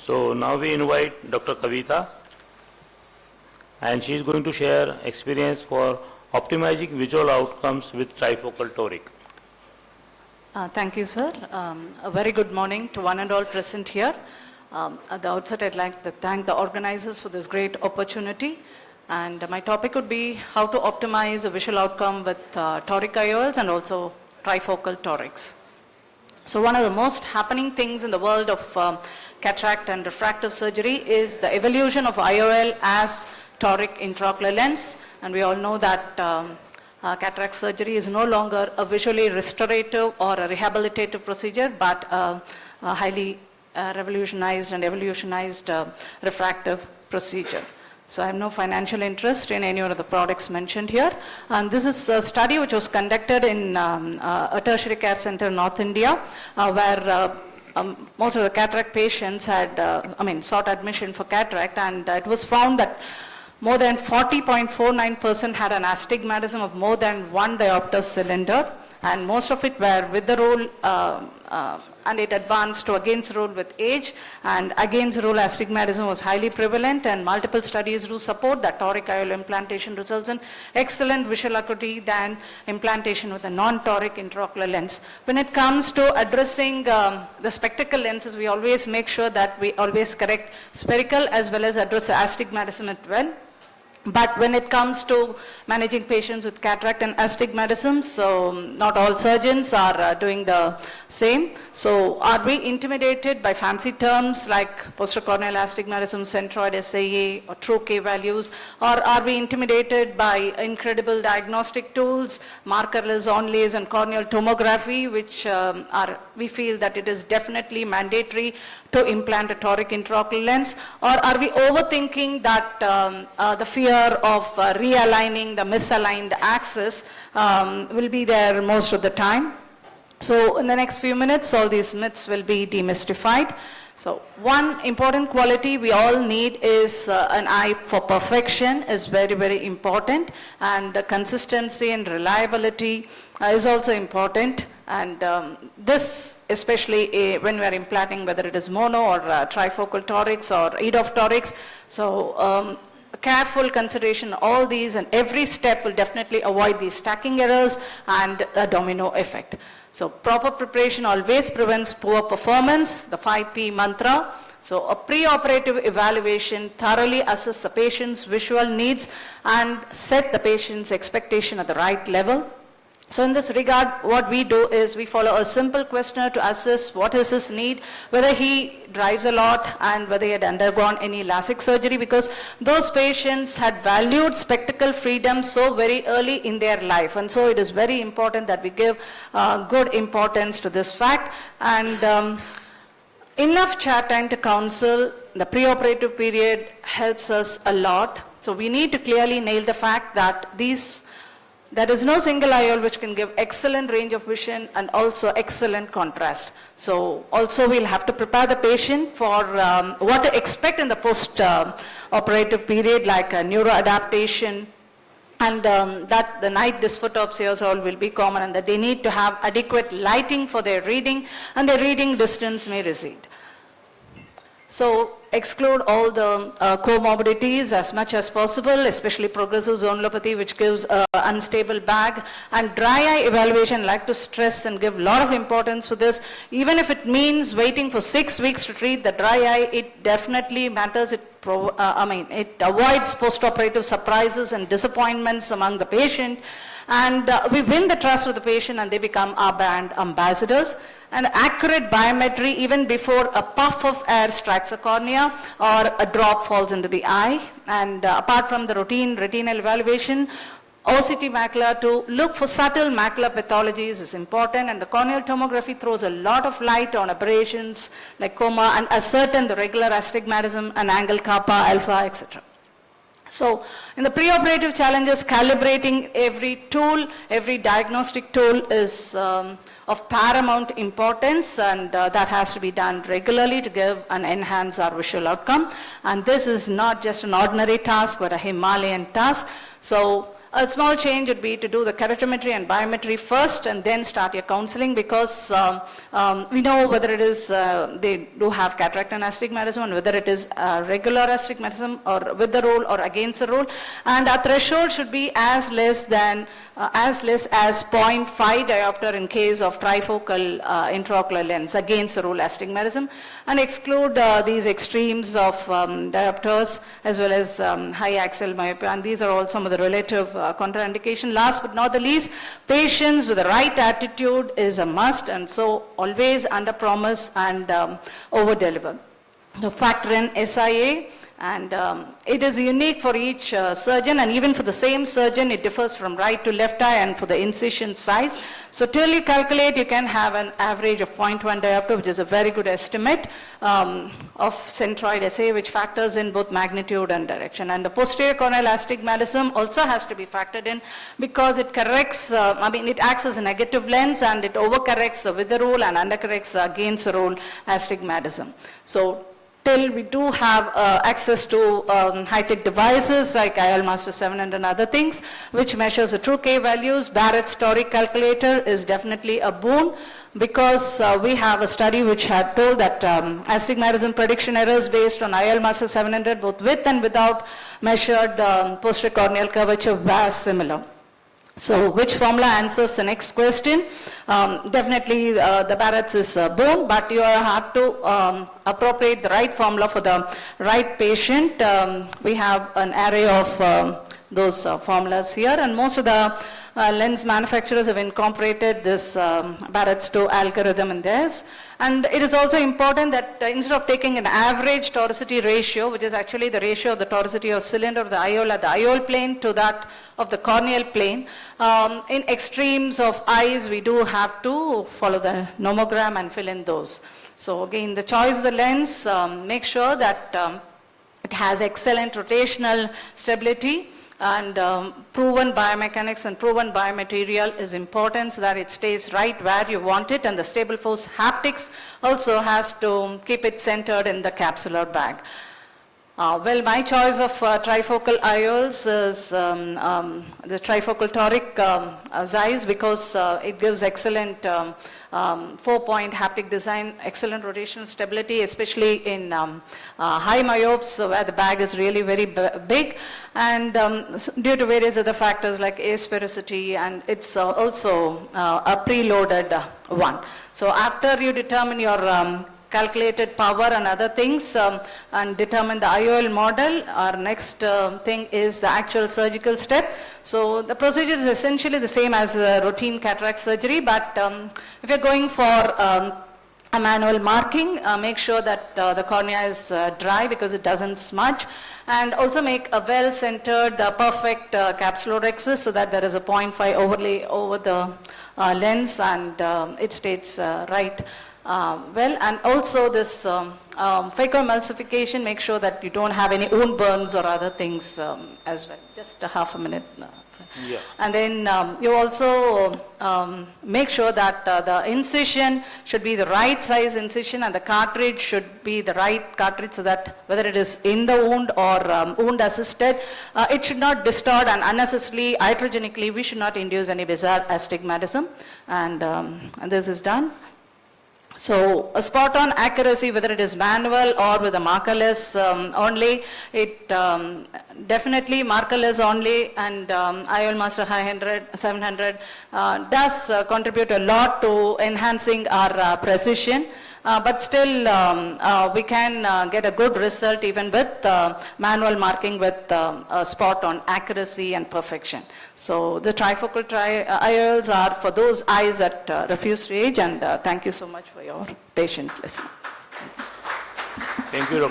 So now we invite Dr. Kavitha, and she is going to share experience for optimizing visual outcomes with Trifocal Toric. Thank you, sir. A very good morning to one and all present here. At the outset, I'd like to thank the organizers for this great opportunity. And my topic would be how to optimize a visual outcome with toric IOLs and also trifocal torics. So one of the most happening things in the world of cataract and refractive surgery is the evolution of IOL as toric intraocular lens. And we all know that cataract surgery is no longer a visually restorative or a rehabilitative procedure, but a highly revolutionized and evolutionized refractive procedure. So I have no financial interest in any of the products mentioned here. And this is a study which was conducted in a tertiary care center in North India, where most of the cataract patients had, sought admission for cataract, and it was found that more than 40.49% had an astigmatism of more than 1 diopter cylinder, and most of it were with the rule, and it advanced to against rule with age, and against rule astigmatism was highly prevalent, and multiple studies do support that toric IOL implantation results in excellent visual acuity than implantation with a non-toric intraocular lens. When it comes to addressing the spectacle lenses, we always make sure that we always correct spherical as well as address astigmatism as well. But when it comes to managing patients with cataract and astigmatism, so not all surgeons are doing the same. So are we intimidated by fancy terms like postercorneal astigmatism, centroid SAA, or true K values? Or are we intimidated by incredible diagnostic tools, markerless onlays and corneal tomography, which we feel that it is definitely mandatory to implant a toric intraocular lens? Or are we overthinking that the fear of realigning the misaligned axis will be there most of the time? So in the next few minutes, all these myths will be demystified. So one important quality we all need is an eye for perfection is very, very important, and consistency and reliability is also important. And this, especially when we are implanting, whether it is mono or trifocal torics or EDOF torics. So careful consideration, all these and every step will definitely avoid these stacking errors and a domino effect. So proper preparation always prevents poor performance, the 5P mantra. So a pre-operative evaluation thoroughly assess the patient's visual needs and set the patient's expectation at the right level. So in this regard, what we do is we follow a simple questionnaire to assess what is his need, whether he drives a lot and whether he had undergone any LASIK surgery, because those patients had valued spectacle freedom so very early in their life. And so it is very important that we give good importance to this fact. And enough chat time to counsel, the preoperative period helps us a lot. So we need to clearly nail the fact that there is no single IOL which can give excellent range of vision and also excellent contrast. So also we'll have to prepare the patient for what to expect in the post-operative period, like neuroadaptation, and that the night dysphotopsias all will be common, and that they need to have adequate lighting for their reading, and their reading distance may recede. So exclude all the comorbidities as much as possible, especially progressive zonulopathy, which gives an unstable bag. And dry eye evaluation, I like to stress and give a lot of importance for this. Even if it means waiting for 6 weeks to treat the dry eye, it definitely matters. It avoids post-operative surprises and disappointments among the patient. And we win the trust of the patient, and they become our brand ambassadors. And accurate biometry even before a puff of air strikes a cornea or a drop falls into the eye. And apart from the routine retinal evaluation, OCT macula to look for subtle macular pathologies is important, and the corneal tomography throws a lot of light on aberrations like coma and ascertain the regular astigmatism and angle kappa, alpha, etc. So in the preoperative challenges, calibrating every tool, every diagnostic tool is of paramount importance, and that has to be done regularly to give and enhance our visual outcome. And this is not just an ordinary task, but a Himalayan task. So A small change would be to do the keratometry and biometry first and then start your counseling, because we know whether it is, they do have cataract and astigmatism, and whether it is regular astigmatism or with the rule or against the rule. And our threshold should be as less as 0.5 diopter in case of trifocal intraocular lens against the rule astigmatism, and exclude these extremes of diopters as well as high axial myopia, and these are all some of the relative contraindication. Last but not the least, patience with the right attitude is a must, and so always under promise and over deliver. So factor in SIA, and it is unique for each surgeon, and even for the same surgeon it differs from right to left eye and for the incision size. So till you calculate, you can have an average of 0.1 diopter, which is a very good estimate of centroid SA, which factors in both magnitude and direction. And the posterior corneal astigmatism also has to be factored in, because it corrects, it acts as a negative lens, and it overcorrects with the rule and undercorrects against the rule astigmatism. So till we do have access to high-tech devices like IOL 700 and other things, which measures the true K values, Barrett's toric calculator is definitely a boon, because we have a study which had told that astigmatism prediction errors based on IOL 700, both with and without measured posterior corneal curvature, were similar. So which formula answers the next question? Definitely the Barrett's is a boon, but you have to appropriate the right formula for the right patient. We have an array of those formulas here, and most of the lens manufacturers have incorporated this Barrett's 2 algorithm in theirs. And it is also important that instead of taking an average toricity ratio, which is actually the ratio of the toricity of cylinder of the IOL at the IOL plane to that of the corneal plane, in extremes of eyes, we do have to follow the nomogram and fill in those. So again, the choice of the lens, make sure that it has excellent rotational stability, and proven biomechanics and proven biomaterial is important, so that it stays right where you want it, and the stable force haptics also has to keep it centered in the capsular bag. Well, my choice of trifocal IOLs is the Trifocal Toric Zeiss, because it gives excellent 4-point haptic design, excellent rotational stability, especially in high myopes where the bag is really very big, and due to various other factors like asphericity, and it's also a preloaded one. So after you determine your calculated power and other things and determine the IOL model, our next thing is the actual surgical step. So the procedure is essentially the same as routine cataract surgery, but if you're going for a manual marking, make sure that the cornea is dry, because it doesn't smudge, and also make a well-centered, perfect capsulorhexis, so that there is a 0.5 overlay over the lens, and it stays right. Well, and also this phacoemulsification, make sure that you don't have any wound burns or other things as well. Just a half a minute. Yeah. And then you also make sure that the incision should be the right size incision, and the cartridge should be the right cartridge, so that whether it is in the wound or wound assisted, it should not distort, and unnecessarily iatrogenically we should not induce any bizarre astigmatism, and this is done. So a spot on accuracy, whether it is manual or with a markerless only, it definitely markerless only, and IOL Master 700 does contribute a lot to enhancing our precision. But still we can get a good result even with manual marking with a spot on accuracy and perfection. So the trifocal IOLs are for those eyes that refuse to age, and thank you so much for your patient listening. Thank you, Dr.